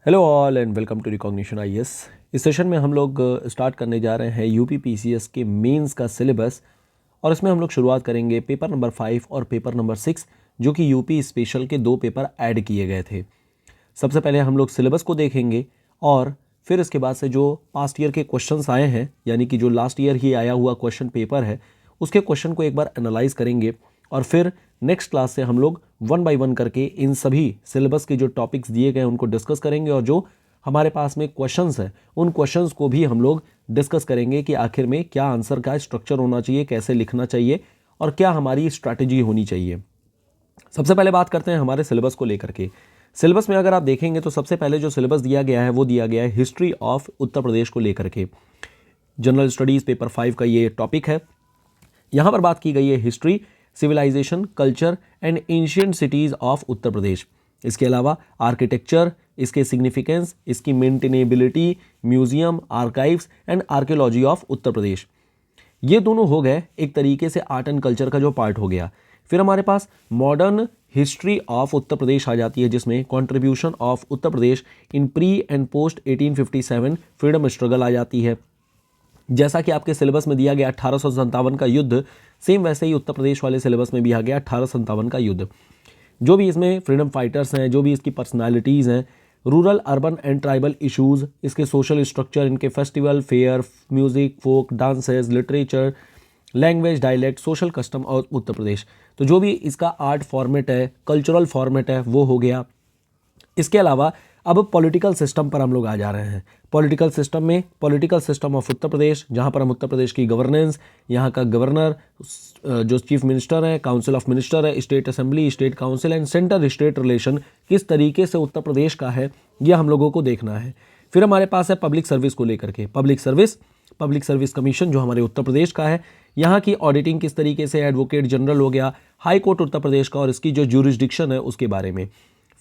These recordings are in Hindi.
Hello all and welcome to recognition IAS. इस सेशन में हम लोग स्टार्ट करने जा रहे हैं यूपी पीसीएस के मेंस का सिलेबस और इसमें हम लोग शुरुआत करेंगे पेपर नंबर 5 और पेपर नंबर 6 जो कि यूपी स्पेशल के 2 पेपर ऐड किए गए थे। सबसे पहले हम लोग सिलेबस को देखेंगे और फिर इसके बाद से जो पास्ट ईयर के क्वेश्चंस आए हैं यानी कि जो लास्ट ईयर ही आया हुआ क्वेश्चन पेपर है उसके क्वेश्चन को एक बार एनालाइज करेंगे और फिर नेक्स्ट क्लास से हम लोग 1 बाय 1 करके इन सभी सिलेबस के जो टॉपिक्स दिए गए हैं उनको डिस्कस करेंगे और जो हमारे पास में क्वेश्चंस हैं उन क्वेश्चंस को भी हम लोग डिस्कस करेंगे कि आखिर में क्या आंसर का स्ट्रक्चर होना चाहिए, कैसे लिखना चाहिए और क्या हमारी स्ट्रैटेजी होनी चाहिए। सबसे पहले बात करते हैं हमारे सिलेबस को लेकर के। सिलेबस में अगर आप देखेंगे तो सबसे पहले जो सिलेबस दिया गया है वो दिया गया है हिस्ट्री ऑफ उत्तर प्रदेश को लेकर के। जनरल स्टडीज़ पेपर 5 का ये टॉपिक है। यहाँ पर बात की गई है history, civilisation, culture and ancient cities of Uttar Pradesh. इसके अलावा आर्किटेक्चर, इसके सिग्निफिकेंस, इसकी maintainability, museum, archives and archaeology of Uttar Pradesh. ये दोनों हो गए एक तरीके से आर्ट एंड कल्चर का जो पार्ट हो गया। फिर हमारे पास modern history of Uttar Pradesh आ जाती है जिसमें contribution of Uttar Pradesh in pre and post 1857 freedom struggle आ जाती है। जैसा कि आपके सिलेबस में दिया गया 1857 का युद्ध, सेम वैसे ही उत्तर प्रदेश वाले सिलेबस में भी आ गया 1857 का युद्ध। जो भी इसमें फ्रीडम फाइटर्स हैं, जो भी इसकी पर्सनालिटीज़ हैं, rural urban and tribal issues, इसके सोशल स्ट्रक्चर, इनके festival, fair, music, folk, dances, literature, language, dialect, social custom और उत्तर प्रदेश। तो जो भी इसका आर्ट फॉर्मेट है, कल्चरल फॉर्मेट है वो हो गया। इसके अलावा अब पॉलिटिकल सिस्टम पर हम लोग आ जा रहे हैं। पॉलिटिकल सिस्टम में पॉलिटिकल सिस्टम ऑफ उत्तर प्रदेश, जहां पर हम उत्तर प्रदेश की गवर्नेंस, यहाँ का गवर्नर, जो चीफ मिनिस्टर है, काउंसिल ऑफ मिनिस्टर है, state assembly, state council and centre state relation किस तरीके से उत्तर प्रदेश का है ये हम लोगों को देखना है। फिर हमारे पास है पब्लिक सर्विस को लेकर के। पब्लिक सर्विस कमीशन जो हमारे उत्तर प्रदेश का है, यहाँ की ऑडिटिंग किस तरीके से, एडवोकेट जनरल हो गया, हाई कोर्ट उत्तर प्रदेश का और इसकी जो ज्यूरिसडिक्शन है उसके बारे में।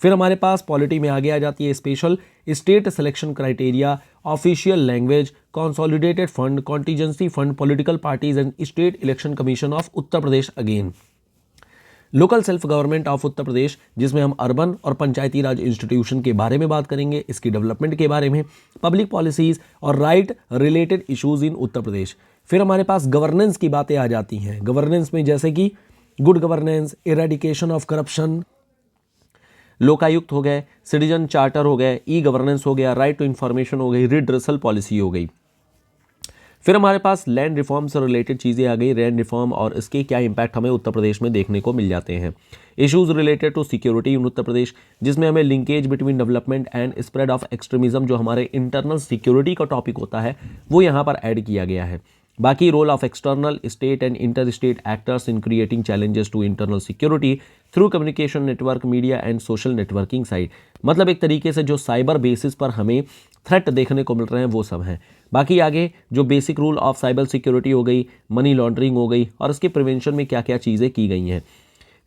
फिर हमारे पास पॉलिटी में आगे आ जाती है special state selection criteria, official language, consolidated fund, contingency fund, political parties and state election commission of Uttar Pradesh again. Local self government of Uttar Pradesh जिसमें हम अर्बन और पंचायती राज इंस्टीट्यूशन के बारे में बात करेंगे, इसकी डेवलपमेंट के बारे में, पब्लिक पॉलिसीज और right related issues in Uttar Pradesh. फिर हमारे पास गवर्नेंस की बातें आ जाती हैं। गवर्नेंस में जैसे कि good governance, eradication of corruption, Lokayukta हो गए, सिटीजन चार्टर हो गए, ई गवर्नेंस हो गया, राइट टू इन्फॉर्मेशन हो गई, रिड्रेसल पॉलिसी हो गई। फिर हमारे पास लैंड रिफॉर्म से रिलेटेड चीज़ें आ गई, लैंड रिफॉर्म और इसके क्या इंपैक्ट हमें उत्तर प्रदेश में देखने को मिल जाते हैं। Issues related to security in Uttar Pradesh जिसमें हमें linkage between development and spread of extremism जो हमारे इंटरनल सिक्योरिटी का टॉपिक होता है वो यहाँ पर ऐड किया गया है। बाकी role of external state and inter state actors in creating challenges to internal security through communication network, media and social networking site. मतलब एक तरीके से जो साइबर बेसिस पर हमें थ्रेट देखने को मिल रहे हैं वो सब हैं। बाकी आगे जो basic rule of cyber security हो गई, मनी लॉन्ड्रिंग हो गई और इसके प्रिवेंशन में क्या क्या चीज़ें की गई हैं।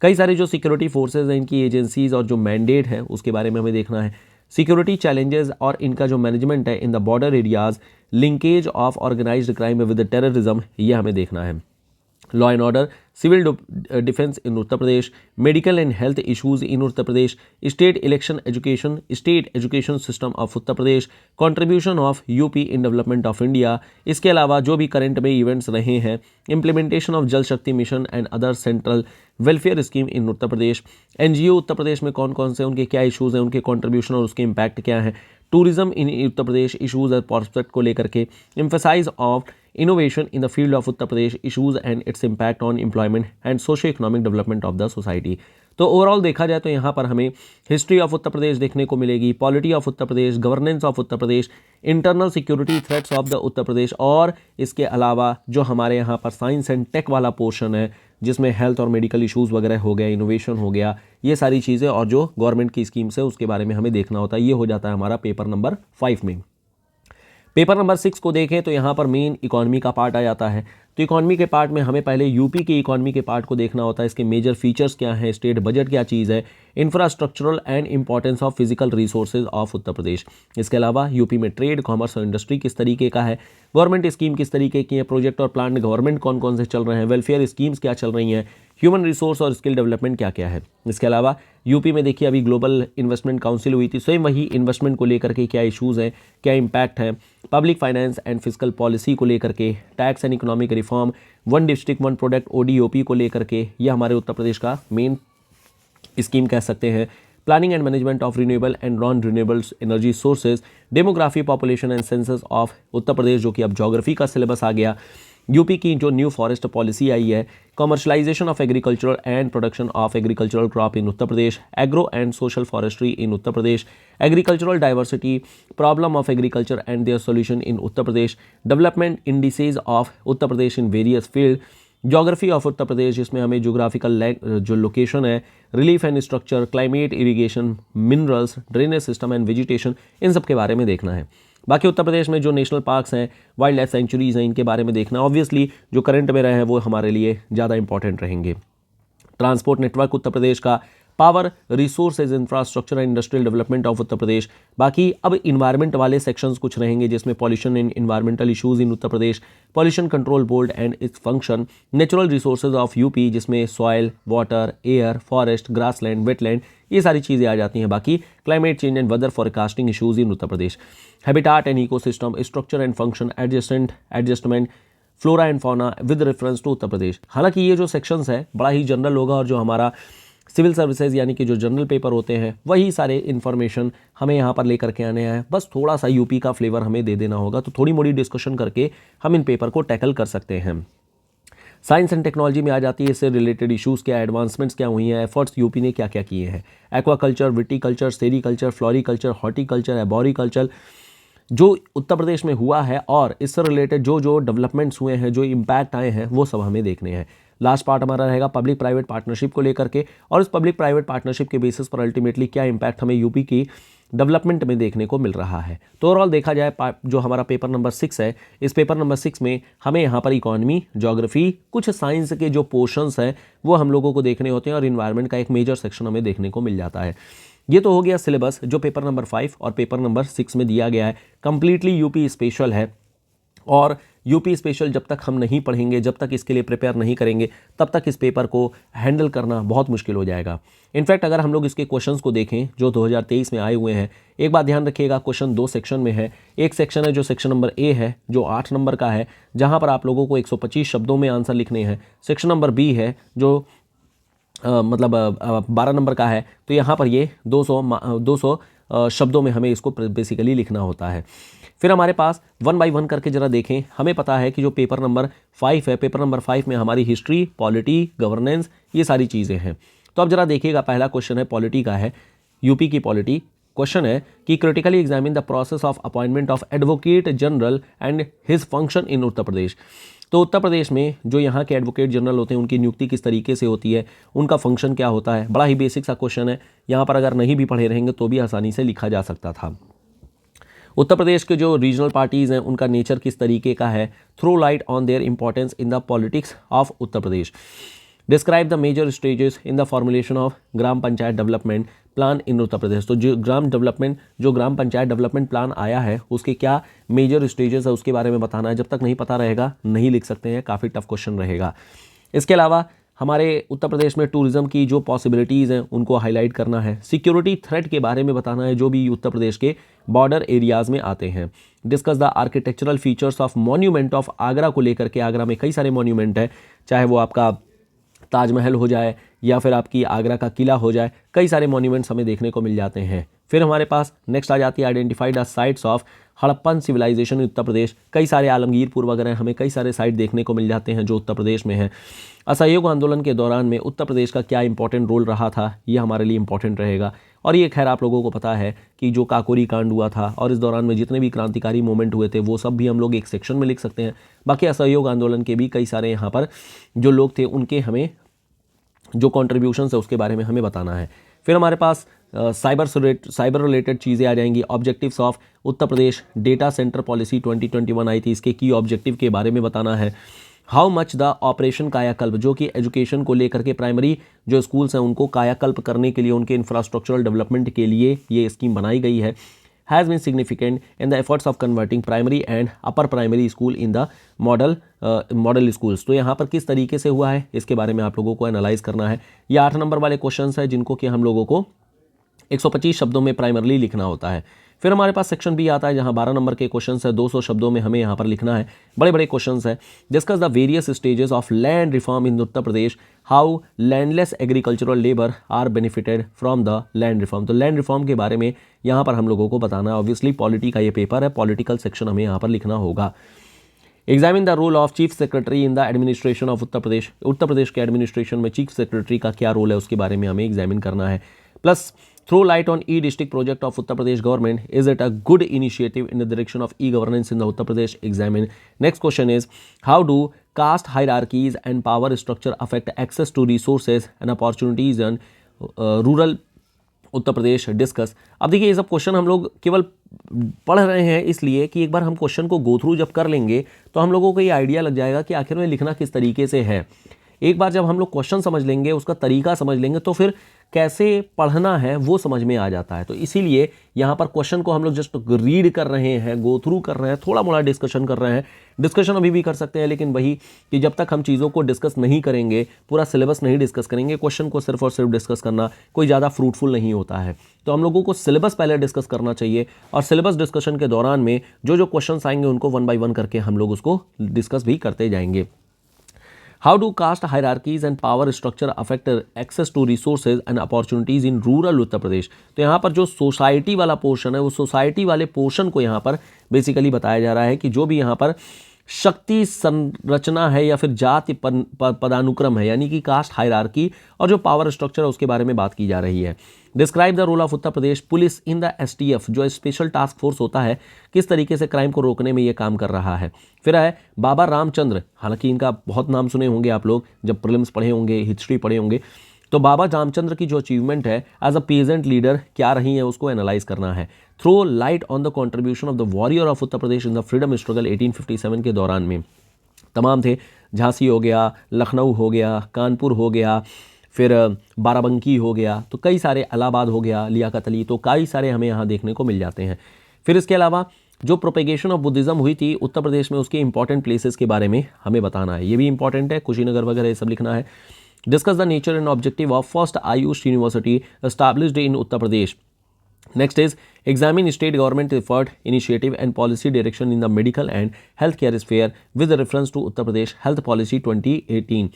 कई सारे जो सिक्योरिटी फोर्सेज हैं, इनकी एजेंसीज और जो मैंडेट है उसके बारे में हमें देखना है। सिक्योरिटी चैलेंजेस और इनका जो मैनेजमेंट है in the border areas, linkage of organised crime with terrorism, ये हमें देखना है। Law and order, civil defence in Uttar Pradesh, medical and health issues in Uttar Pradesh, state election education, state education system of Uttar Pradesh, contribution of UP in development of India. इसके अलावा जो भी करंट में इवेंट्स रहे हैं, implementation of Jal Shakti mission and other central welfare scheme in Uttar Pradesh, NGO Uttar Pradesh में कौन कौन से, उनके क्या इशूज़ हैं, उनके कॉन्ट्रीब्यूशन और उसके इम्पैक्ट क्या है, tourism in Uttar Pradesh issues और प्रॉस्पेक्ट को लेकर के, emphasise of innovation in the field of Uttar Pradesh issues and its impact on employment and socio-economic development of the society। तो ओवरऑल देखा जाए तो यहाँ पर हमें हिस्ट्री ऑफ उत्तर प्रदेश देखने को मिलेगी, polity of Uttar Pradesh, governance of Uttar Pradesh, internal security threats of the Uttar Pradesh और इसके अलावा जो हमारे यहाँ पर साइंस एंड टेक वाला पोर्शन है जिसमें हेल्थ और मेडिकल इश्यूज़ वगैरह हो गया, इनोवेशन हो गया, ये सारी चीज़ें और जो गवर्नमेंट की स्कीम्स है उसके बारे में हमें देखना होता है। ये हो जाता है हमारा पेपर नंबर 5 में। पेपर नंबर 6 को देखें तो यहाँ पर मेन इकॉनमी का पार्ट आ जाता है। तो इकॉनमी के पार्ट में हमें पहले यूपी की इकॉनमी के पार्ट को देखना होता है। इसके मेजर फीचर्स क्या हैं, स्टेट बजट क्या चीज़ है, infrastructural and importance of physical resources of Uttar Pradesh. इसके अलावा यूपी में ट्रेड, कॉमर्स और इंडस्ट्री किस तरीके का है, गवर्नमेंट स्कीम किस तरीके की है, प्रोजेक्ट और प्लान गवर्नमेंट कौन कौन से चल रहे हैं, वेलफेयर स्कीम्स क्या चल रही हैं, ह्यूमन रिसोर्स और स्किल डेवलपमेंट क्या क्या है। इसके अलावा यूपी में देखिए अभी ग्लोबल इन्वेस्टमेंट काउंसिल हुई थी, स्वयं वही इन्वेस्टमेंट को लेकर के क्या इश्यूज़ हैं, क्या इम्पैक्ट है, public finance and physical policy को लेकर के, tax and economic reform, one district one product ODOP को लेकर के, ये हमारे उत्तर प्रदेश का मेन स्कीम कह सकते हैं। Planning and management of renewable and non renewable energy sources, demography, population and census of Uttar Pradesh, जो कि अब ज्योग्राफी का सिलेबस आ गया। यूपी की जो न्यू फॉरेस्ट पॉलिसी आई है, commercialisation of agriculture and production of agricultural crop in Uttar Pradesh, agro and social forestry in Uttar Pradesh, agricultural diversity, problem of agriculture and their solution in Uttar Pradesh, development indices of Uttar Pradesh in various field, geography of Uttar Pradesh जिसमें हमें ज्योग्राफिकल जो लोकेशन है, relief and structure, climate, irrigation, minerals, drainage system and vegetation, इन सब के बारे में देखना है। बाकी उत्तर प्रदेश में जो नेशनल पार्क्स हैं, वाइल्ड लाइफ सेंचुरीज हैं, इनके बारे में देखना। ऑब्वियसली जो करंट में रहे हैं वो हमारे लिए ज़्यादा इंपॉर्टेंट रहेंगे। ट्रांसपोर्ट नेटवर्क उत्तर प्रदेश का, power, resources, infrastructure and industrial development of Uttar Pradesh. बाकी अब इन्वायरमेंट वाले सेक्शंस कुछ रहेंगे जिसमें pollution and environmental issues in Uttar Pradesh, pollution control board and its function, natural resources of UP जिसमें soil, water, air, forest, grassland, wetland, ये सारी चीज़ें आ जाती हैं। बाकी climate change and weather forecasting issues in Uttar Pradesh, habitat and ecosystem, structure and function, adjustment, flora and fauna with reference to Uttar Pradesh. हालांकि ये जो सेक्शंस है बड़ा ही जनरल होगा और जो हमारा सिविल सर्विसेज यानी कि जो जनरल पेपर होते हैं वही सारे इन्फॉर्मेशन हमें यहाँ पर लेकर के आने हैं। बस थोड़ा सा यूपी का फ्लेवर हमें दे देना होगा, तो थोड़ी मोड़ी डिस्कशन करके हम इन पेपर को टैकल कर सकते हैं। साइंस एंड टेक्नोलॉजी में आ जाती है, इससे रिलेटेड इशूज़ क्या, एडवांसमेंट्स क्या हुई हैं, एफर्ट्स यूपी ने क्या क्या किए हैं, aquaculture, viticulture, sericulture, floriculture, horticulture, arboriculture, जो उत्तर प्रदेश में हुआ है और इससे रिलेटेड जो जो डेवलपमेंट्स हुए हैं, जो इम्पैक्ट आए हैं, वो सब हमें देखने हैं। लास्ट पार्ट हमारा रहेगा पब्लिक प्राइवेट पार्टनरशिप को लेकर के, और इस पब्लिक प्राइवेट पार्टनरशिप के बेसिस पर अल्टीमेटली क्या इम्पैक्ट हमें यूपी की डेवलपमेंट में देखने को मिल रहा है। तो ओवरऑल देखा जाए जो हमारा पेपर नंबर 6 है, इस पेपर नंबर 6 में हमें यहाँ पर इकोनॉमी, ज्योग्राफी, कुछ साइंस के जो पोर्शंस हैं वो हम लोगों को देखने होते हैं, और इन्वायरमेंट का एक मेजर सेक्शन हमें देखने को मिल जाता है। ये तो हो गया सिलेबस जो पेपर नंबर 5 और पेपर नंबर 6 में दिया गया है। कंप्लीटली यूपी स्पेशल है, और यूपी स्पेशल जब तक हम नहीं पढ़ेंगे, जब तक इसके लिए प्रिपेयर नहीं करेंगे, तब तक इस पेपर को हैंडल करना बहुत मुश्किल हो जाएगा। इनफैक्ट अगर हम लोग इसके क्वेश्चंस को देखें जो 2023 में आए हुए हैं, एक बात ध्यान रखिएगा, क्वेश्चन 2 सेक्शन में है। एक सेक्शन है जो सेक्शन नंबर ए है, जो 8 नंबर का है, जहां पर आप लोगों को 125 शब्दों में आंसर लिखने हैं। सेक्शन नंबर बी है जो 12 नंबर का है, तो यहाँ पर ये 200 शब्दों में हमें इसको बेसिकली लिखना होता है। फिर हमारे पास 1 बाय 1 करके जरा देखें। हमें पता है कि जो पेपर नंबर 5 है, पेपर नंबर 5 में हमारी हिस्ट्री, पॉलिटी, गवर्नेंस, ये सारी चीज़ें हैं। तो अब जरा देखिएगा, पहला क्वेश्चन है पॉलिटी का है, यूपी की पॉलिटी। क्वेश्चन है कि critically examine the process of appointment of advocate general and his function in Uttar Pradesh. तो उत्तर प्रदेश में जो यहाँ के एडवोकेट जनरल होते हैं उनकी नियुक्ति किस तरीके से होती है, उनका फंक्शन क्या होता है। बड़ा ही बेसिक सा क्वेश्चन है, यहाँ पर अगर नहीं भी पढ़े रहेंगे तो भी आसानी से लिखा जा सकता था। उत्तर प्रदेश के जो रीजनल पार्टीज़ हैं उनका नेचर किस तरीके का है, throw light on their importance in the politics of Uttar Pradesh. Describe the major stages in the formulation of gram panchayat development plan in Uttar Pradesh. तो जो ग्राम पंचायत डेवलपमेंट प्लान आया है उसके क्या मेजर स्टेजेस है उसके बारे में बताना है। जब तक नहीं पता रहेगा नहीं लिख सकते हैं, काफ़ी टफ क्वेश्चन रहेगा। इसके अलावा हमारे उत्तर प्रदेश में टूरिज्म की जो पॉसिबिलिटीज़ हैं उनको हाईलाइट करना है। सिक्योरिटी थ्रेट के बारे में बताना है जो भी उत्तर प्रदेश के बॉर्डर एरियाज़ में आते हैं। Discuss the architectural features of monument of Agra को लेकर के। आगरा में कई सारे मॉन्यूमेंट है, चाहे वो आपका ताजमहल हो जाए या फिर आपकी आगरा का किला हो जाए, कई सारे मॉन्यूमेंट्स हमें देखने को मिल जाते हैं। फिर हमारे पास नेक्स्ट आ जाती है identified the sites of Harappan civilisation in Uttar Pradesh. कई सारे आलमगीरपुर वगैरह हमें कई सारे साइट देखने को मिल जाते हैं जो उत्तर प्रदेश में हैं। असहयोग आंदोलन के दौरान में उत्तर प्रदेश का क्या इंपॉर्टेंट रोल रहा था, ये हमारे लिए इंपॉर्टेंट रहेगा। और ये खैर आप लोगों को पता है कि जो काकोरी कांड हुआ था और इस दौरान में जितने भी क्रांतिकारी मूवमेंट हुए थे वो सब भी हम लोग एक सेक्शन में लिख सकते हैं। बाकी असहयोग आंदोलन के भी कई सारे यहाँ पर जो लोग थे उनके हमें जो कॉन्ट्रीब्यूशंस है उसके बारे में हमें बताना है। फिर हमारे पास साइबर रिलेटेड चीज़ें आ जाएंगी। Objectives of Uttar Pradesh data centre policy 2021 आई थी, इसके की ऑब्जेक्टिव के बारे में बताना है। हाउ मच द ऑपरेशन कायाकल्प, जो कि एजुकेशन को लेकर के प्राइमरी जो स्कूल्स हैं उनको कायाकल्प करने के लिए, उनके इंफ्रास्ट्रक्चरल डेवलपमेंट के लिए ये स्कीम बनाई गई है। Has been significant in the efforts of converting primary and upper primary school in the model schools. तो यहाँ पर किस तरीके से हुआ है इसके बारे में आप लोगों को एनालाइज करना है। ये 8 नंबर वाले क्वेश्चंस है जिनको कि हम लोगों को 125 शब्दों में प्राइमरली लिखना होता है। फिर हमारे पास सेक्शन बी आता है जहां 12 नंबर के क्वेश्चंस है, 200 शब्दों में हमें यहां पर लिखना है। बड़े बड़े क्वेश्चंस है। Discuss the various stages of land reform in Uttar Pradesh, how landless agricultural labour are benefited from the land reform. तो लैंड रिफॉर्म के बारे में यहाँ पर हम लोगों को बताना है। ऑब्वियसली पॉलिटी का ये पेपर है, पॉलिटिकल सेक्शन हमें यहाँ पर लिखना होगा। Examine the role of chief secretary in the administration of Uttar Pradesh. Uttar Pradesh के एडमिनिस्ट्रेशन में चीफ सेक्रेटरी का क्या रोल है उसके बारे में हमें एग्जामिन करना है। Plus throw light on e district project of Uttar Pradesh government, is it a good initiative in the direction of e governance in the Uttar Pradesh. Examine. Next question is how do caste hierarchies and power structure affect access to resources and opportunities in rural Uttar Pradesh. Discuss. अब देखिए ये सब क्वेश्चन हम लोग केवल पढ़ रहे हैं इसलिए कि एक बार हम क्वेश्चन को गो थ्रू जब कर लेंगे तो हम लोगों को ये आइडिया लग जाएगा कि आखिर में लिखना किस तरीके से है। एक बार जब हम लोग क्वेश्चन समझ लेंगे, उसका तरीका समझ लेंगे, तो फिर कैसे पढ़ना है वो समझ में आ जाता है। तो इसीलिए यहाँ पर क्वेश्चन को हम लोग जस्ट रीड कर रहे हैं, गो थ्रू कर रहे हैं, थोड़ा मोड़ा डिस्कशन कर रहे हैं। डिस्कशन अभी भी कर सकते हैं, लेकिन वही कि जब तक हम चीज़ों को डिस्कस नहीं करेंगे, पूरा सिलेबस नहीं डिस्कस करेंगे, क्वेश्चन को सिर्फ और सिर्फ डिस्कस करना कोई ज़्यादा फ्रूटफुल नहीं होता है। तो हम लोगों को सिलेबस पहले डिस्कस करना चाहिए और सिलेबस डिस्कशन के दौरान में जो जो क्वेश्चन आएंगे उनको 1 बाय 1 करके हम लोग उसको डिस्कस भी करते जाएंगे। How do caste hierarchies and power structure affect access to resources and opportunities in rural उत्तर प्रदेश। तो यहाँ पर जो सोसाइटी वाला पोर्शन है, वो सोसाइटी वाले पोर्शन को यहाँ पर बेसिकली बताया जा रहा है कि जो भी यहाँ पर शक्ति संरचना है या फिर जाति पदानुक्रम है, यानी कि कास्ट हायरार्की, और जो पावर स्ट्रक्चर है उसके बारे में बात की जा रही है। Describe the role of Uttar Pradesh police in the STF, जो स्पेशल टास्क फोर्स होता है, किस तरीके से क्राइम को रोकने में ये काम कर रहा है। फिर है बाबा रामचंद्र, हालांकि इनका बहुत नाम सुने होंगे आप लोग जब प्रीलिम्स पढ़े होंगे, हिस्ट्री पढ़े होंगे। तो बाबा रामचंद्र की जो अचीवमेंट है एज अ पीजेंट लीडर क्या रही है उसको एनालाइज करना है। Throw light on the contribution of the warrior of Uttar Pradesh in the freedom struggle 1857 के दौरान में। तमाम थे, झांसी हो गया, लखनऊ हो गया, कानपुर हो गया, फिर बाराबंकी हो गया, तो कई सारे, इलाहाबाद हो गया, लियाकत अली, तो कई सारे हमें यहाँ देखने को मिल जाते हैं। फिर इसके अलावा जो प्रोपेगेशन ऑफ बुद्धिज़्म हुई थी उत्तर प्रदेश में, उसके इंपॉर्टेंट प्लेसेस के बारे में हमें बताना है। ये भी इंपॉर्टेंट है, कुशीनगर वगैरह ये सब लिखना है। Discuss the nature and objective of first Ayush university established in Uttar Pradesh. Next is examine state government effort, initiative and policy direction in the medical and healthcare sphere with reference to Uttar Pradesh health policy 2018।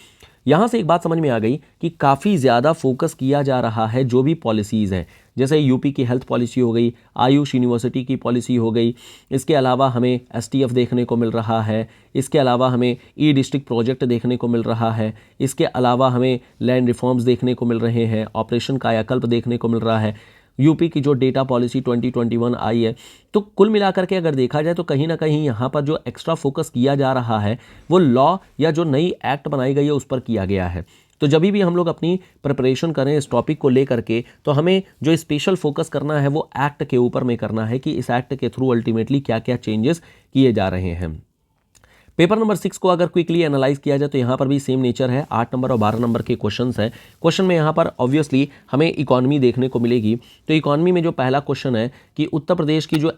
यहाँ से एक बात समझ में आ गई कि काफ़ी ज़्यादा फोकस किया जा रहा है जो भी पॉलिसीज़ हैं, जैसे यूपी की हेल्थ पॉलिसी हो गई, आयुष यूनिवर्सिटी की पॉलिसी हो गई, इसके अलावा हमें STF देखने को मिल रहा है, इसके अलावा हमें ई डिस्ट्रिक्ट प्रोजेक्ट देखने को मिल रहा है, इसके अलावा हमें लैंड रिफॉर्म्स देखने को मिल रहे हैं, ऑपरेशन कायाकल्प देखने को मिल रहा है, यूपी की जो डेटा पॉलिसी 2021 आई है। तो कुल मिलाकर के अगर देखा जाए तो कहीं ना कहीं यहाँ पर जो एक्स्ट्रा फोकस किया जा रहा है वो लॉ या जो नई एक्ट बनाई गई है उस पर किया गया है। तो जब भी हम लोग अपनी प्रिपरेशन करें इस टॉपिक को लेकर के, तो हमें जो स्पेशल फोकस करना है वो एक्ट के ऊपर में करना है कि इस एक्ट के थ्रू अल्टीमेटली क्या क्या चेंजेस किए जा रहे हैं। पेपर नंबर 6 को अगर क्विकली एनालाइज किया जाए तो यहाँ पर भी सेम नेचर है, 8 नंबर और 12 नंबर के क्वेश्चंस हैं। क्वेश्चन में यहाँ पर ऑब्वियसली हमें इकोनॉमी देखने को मिलेगी। तो इकोनॉमी में जो पहला क्वेश्चन है कि उत्तर प्रदेश की जो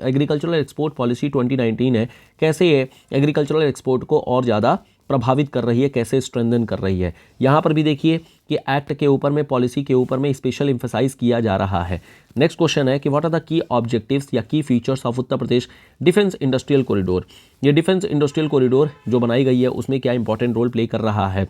एग्रीकल्चरल एक्सपोर्ट पॉलिसी 2019 है, कैसे ये एग्रीकल्चरल एक्सपोर्ट को और ज़्यादा प्रभावित कर रही है, कैसे स्ट्रेंथन कर रही है। यहाँ पर भी देखिए कि एक्ट के ऊपर में, पॉलिसी के ऊपर में स्पेशल एम्फेसाइज किया जा रहा है। नेक्स्ट क्वेश्चन है कि what are the key objectives या key features of Uttar Pradesh defence industrial corridor. ये डिफेंस इंडस्ट्रियल कॉरिडोर जो बनाई गई है उसमें क्या इंपॉर्टेंट रोल प्ले कर रहा है।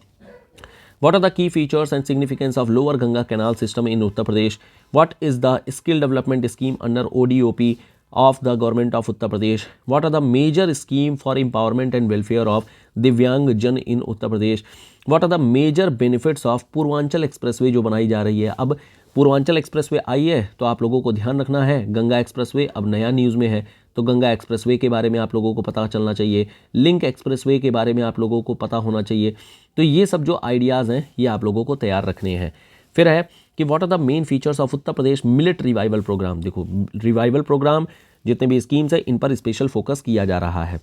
What are the key features and significance of Lower Ganga Canal system in Uttar Pradesh? What is the skill development scheme under ODOP of the government of Uttar Pradesh? What are the major scheme for empowerment and welfare of Divyang Jan in Uttar Pradesh? What are the major benefits of Purvanchal expressway जो बनाई जा रही है। अब पूर्वांचल एक्सप्रेसवे आई है तो आप लोगों को ध्यान रखना है, गंगा एक्सप्रेसवे अब नया न्यूज़ में है तो गंगा एक्सप्रेसवे के बारे में आप लोगों को पता चलना चाहिए, लिंक एक्सप्रेसवे के बारे में आप लोगों को पता होना चाहिए। तो ये सब जो आइडियाज़ हैं ये आप लोगों को तैयार रखने हैं। फिर है कि what are the main features of Uttar Pradesh military revival programme. देखो रिवाइवल प्रोग्राम जितने भी स्कीम्स हैं इन पर स्पेशल फोकस किया जा रहा है।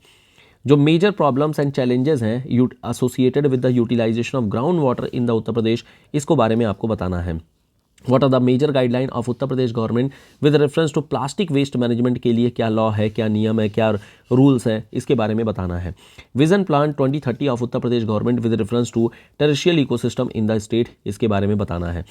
जो मेजर प्रॉब्लम्स एंड चैलेंजेस हैं associated with the utilization of ground water in the Uttar Pradesh, इसको बारे में आपको बताना है। What are the major guideline of Uttar Pradesh government with reference to plastic waste management के लिए क्या लॉ है, क्या नियम है, क्या रूल्स है, इसके बारे में बताना है। Vision plan 2030 of Uttar Pradesh government with reference to terrestrial ecosystem in the state, इसके बारे में बताना है।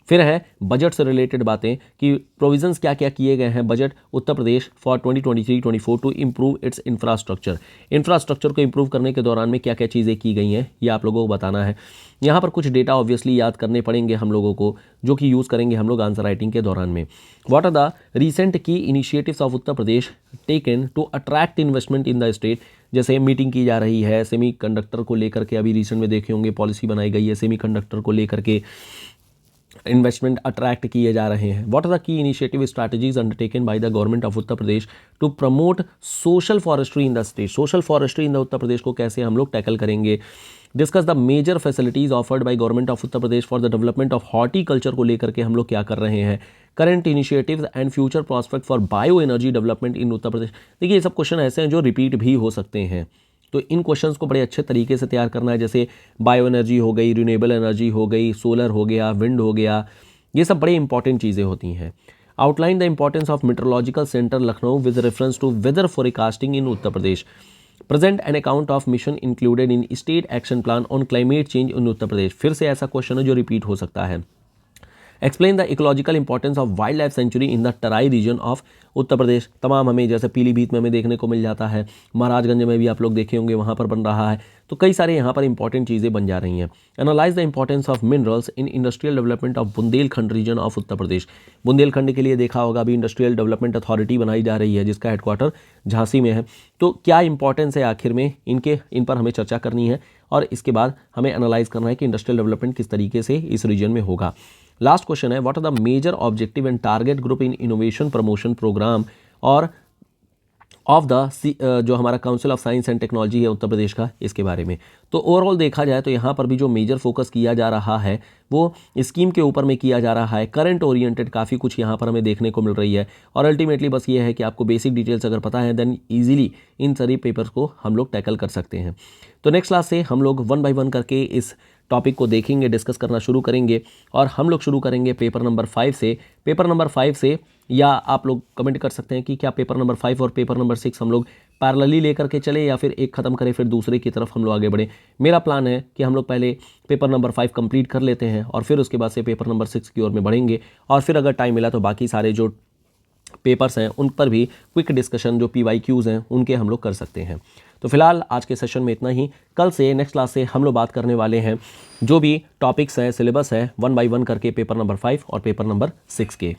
फिर है बजट से रिलेटेड बातें कि प्रोविजंस क्या क्या किए गए हैं budget Uttar Pradesh for 2023-24 to improve its infrastructure को इम्प्रूव करने के दौरान में क्या क्या चीज़ें की गई हैं, ये आप लोगों को बताना है। यहाँ पर कुछ डेटा ऑब्वियसली याद करने पड़ेंगे हम लोगों को, जो कि यूज़ करेंगे हम लोग आंसर राइटिंग के दौरान में। What are the recent key initiatives of Uttar Pradesh taken to attract investment in the state, जैसे मीटिंग की जा रही है सेमी कंडक्टर को लेकर के, अभी रिसेंट में देखे होंगे पॉलिसी बनाई गई है सेमी कंडक्टर को लेकर के, इन्वेस्टमेंट अट्रैक्ट किए जा रहे हैं। What are the key initiative strategies undertaken by the government of Uttar Pradesh to promote social forestry in the state, social forestry in the Uttar Pradesh को कैसे हम लोग टैकल करेंगे। Discuss the major facilities offered by government of Uttar Pradesh for the development of horticulture को लेकर के हम लोग क्या कर रहे हैं। Current initiatives and future prospect for bio energy development इन उत्तर प्रदेश। देखिए ये सब क्वेश्चन ऐसे हैं जो रिपीट भी हो सकते हैं, तो इन क्वेश्चंस को बड़े अच्छे तरीके से तैयार करना है। जैसे बायो एनर्जी हो गई, रिन्यूएबल एनर्जी हो गई, सोलर हो गया, विंड हो गया, ये सब बड़े इंपॉर्टेंट चीज़ें होती हैं। Outline the importance of meteorological centre Lucknow with reference to weather forecasting in Uttar Pradesh. Present an account of mission included in state action plan on climate change in Uttar Pradesh. फिर से ऐसा क्वेश्चन है जो रिपीट हो सकता है। Explain the ecological importance of wild life sanctuary in the Terai region of Uttar Pradesh. तमाम हमें जैसे पीलीभीत में हमें देखने को मिल जाता है, महाराजगंज में भी आप लोग देखे होंगे वहाँ पर बन रहा है, तो कई सारे यहाँ पर इंपॉर्टेंट चीज़ें बन जा रही हैं। Analyse the importance of minerals in industrial development of Bundelkhand region of Uttar Pradesh. Bundelkhand के लिए देखा होगा अभी इंडस्ट्रियल डेवलपमेंट अथॉरिटी बनाई जा रही है जिसका हेडक्वार्टर झांसी में है, तो क्या इंपॉर्टेंस है आखिर में इनके, इन पर हमें चर्चा करनी है और इसके बाद हमें एनालाइज करना है कि इंडस्ट्रियल डेवलपमेंट किस तरीके से इस रीजन में होगा। लास्ट क्वेश्चन है what are the major objective and target group in innovation promotion programme और ऑफ द जो हमारा council of science and technology है उत्तर प्रदेश का, इसके बारे में। तो ओवरऑल देखा जाए तो यहाँ पर भी जो मेजर फोकस किया जा रहा है वो स्कीम के ऊपर में किया जा रहा है। करंट ओरिएंटेड काफ़ी कुछ यहाँ पर हमें देखने को मिल रही है और अल्टीमेटली बस ये है कि आपको बेसिक डिटेल्स अगर पता है देन ईजिली इन सारी पेपर्स को हम लोग टैकल कर सकते हैं। तो नेक्स्ट क्लास से हम लोग 1 बाय 1 करके इस टॉपिक को देखेंगे, डिस्कस करना शुरू करेंगे और हम लोग शुरू करेंगे पेपर नंबर 5 से। पेपर नंबर 5 से, या आप लोग कमेंट कर सकते हैं कि क्या पेपर नंबर 5 और पेपर नंबर 6 हम लोग पैरेलली लेकर के चले या फिर एक ख़त्म करें फिर दूसरे की तरफ हम लोग आगे बढ़ें। मेरा प्लान है कि हम लोग पहले पेपर नंबर 5 कंप्लीट कर लेते हैं और फिर उसके बाद से पेपर नंबर 6 की ओर में बढ़ेंगे और फिर अगर टाइम मिला तो बाकी सारे जो पेपर्स हैं उन पर भी क्विक डिस्कशन, जो PYQs हैं उनके हम लोग कर सकते हैं। तो फिलहाल आज के सेशन में इतना ही। कल से नेक्स्ट क्लास से हम लोग बात करने वाले हैं जो भी टॉपिक्स हैं, सिलेबस है 1 बाय 1 करके पेपर नंबर 5 और पेपर नंबर 6 के।